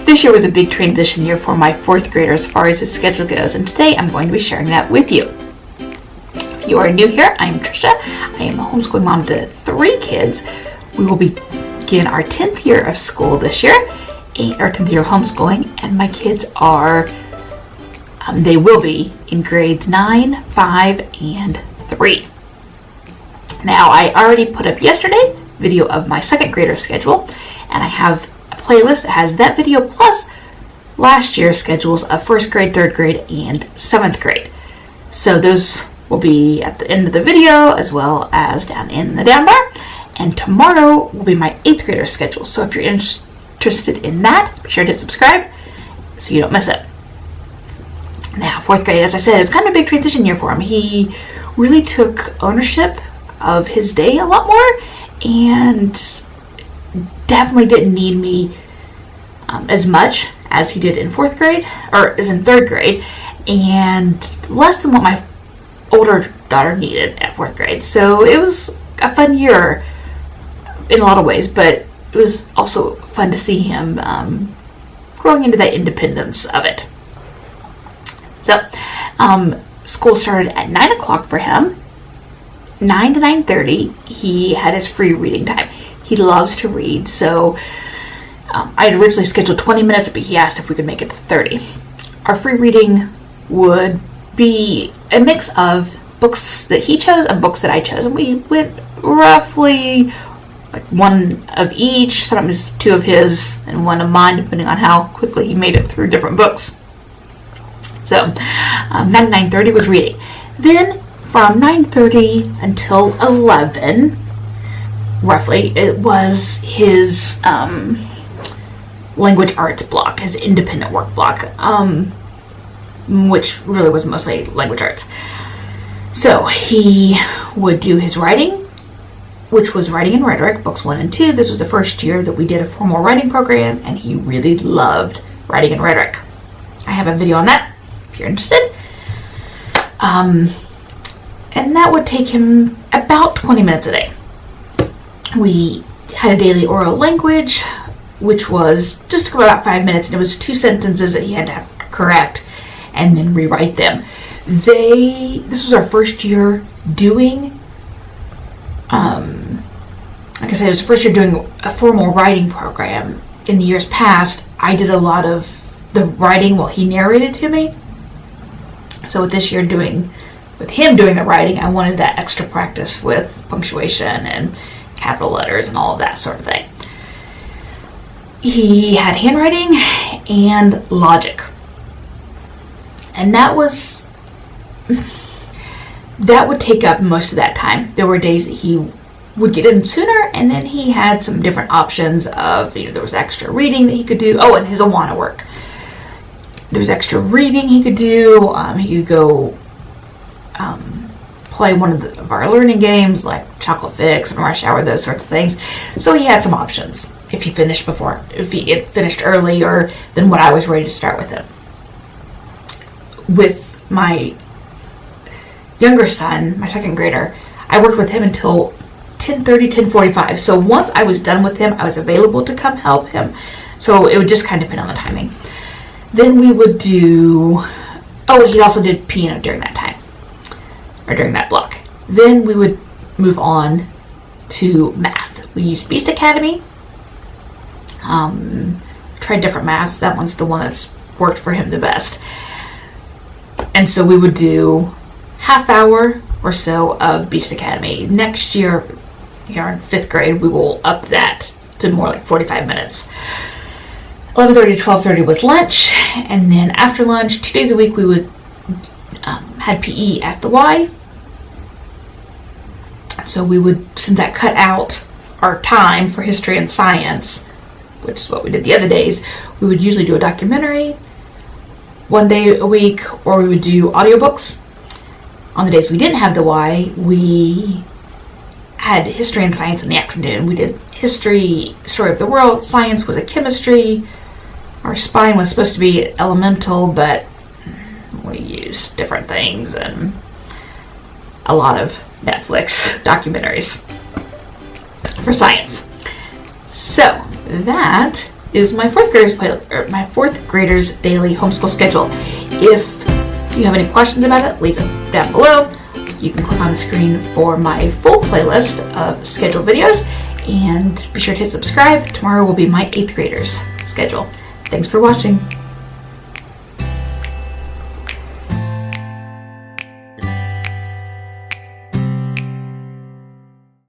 This year was a big transition year for my fourth grader as far as his schedule goes, and today I'm going to be sharing that with you. If you are new here, I'm Tricia. I am a homeschooling mom to 3 kids. We will begin our 10th year of school this year, our 10th year of homeschooling, and my kids are, they will be in grades 9, 5, and 3. Now, I already put up yesterday a video of my second grader schedule, and I have a playlist that has that video plus last year's schedules of first grade, third grade, and 7th grade. So those will be at the end of the video as well as down in the down bar. And tomorrow will be my 8th grader schedule. So if you're interested in that, be sure to subscribe so you don't miss it. Now, 4th grade, as I said, it's kind of a big transition year for him. He really took ownership of his day a lot more and definitely didn't need me as much as he did in 4th grade, or as in 3rd grade, and less than what my older daughter needed at 4th grade. So it was a fun year in a lot of ways, but it was also fun to see him growing into that independence of it. So school started at 9 o'clock for him. 9 to 9:30, he had his free reading time. He loves to read, so I had originally scheduled 20 minutes, but he asked if we could make it to 30. Our free reading would be a mix of books that he chose and books that I chose, and we went roughly like one of each, sometimes 2 of his and 1 of mine, depending on how quickly he made it through different books. So 9 to 9:30 was reading. Then from 9:30 until 11, roughly, it was his language arts block, his independent work block, which really was mostly language arts. So he would do his writing, which was writing and rhetoric, books 1 and 2. This was the first year that we did a formal writing program, and he really loved writing and rhetoric. I have a video on that if you're interested. And that would take him about 20 minutes a day. We had a daily oral language, which was just about 5 minutes, and it was 2 sentences that he had to have to correct and then rewrite them. This was our first year doing, like I said, it was the first year doing a formal writing program. In the years past, I did a lot of the writing while he narrated to me. So with this year with him doing the writing, I wanted that extra practice with punctuation and capital letters and all of that sort of thing. He had handwriting and logic. And that would take up most of that time. There were days that he would get in sooner, and then he had some different options of, there was extra reading that he could do. Oh, and his Awana work. There was extra reading he could do. He could go play one of our learning games like Chocolate Fix and Rush Hour, those sorts of things. So he had some options if he finished early or than what I was ready to start with him. With my younger son, my 2nd grader, I worked with him until 10:30, 10:45. So once I was done with him, I was available to come help him. So it would just kind of depend on the timing. Then we would he also did piano during that time, or during that block. Then we would move on to math. We used Beast Academy. Tried different maths. That one's the one that's worked for him the best. And so we would do half hour or so of Beast Academy. Next year, here in 5th grade, we will up that to more like 45 minutes. 11:30 to 12:30 was lunch, and then after lunch, 2 days a week, we would had PE at the Y. So we would, since that cut out our time for history and science, which is what we did the other days, we would usually do a documentary 1 day a week, or we would do audiobooks. On the days we didn't have the Y, we had history and science in the afternoon. We did history, story of the world. Science was a chemistry. Our spine was supposed to be elemental, but we used different things and a lot of Netflix documentaries for science. So that is my fourth graders daily homeschool schedule. If you have any questions about it, leave them down below. You can click on the screen for my full playlist of scheduled videos, and be sure to hit subscribe. Tomorrow will be my 8th graders schedule. Thanks for watching.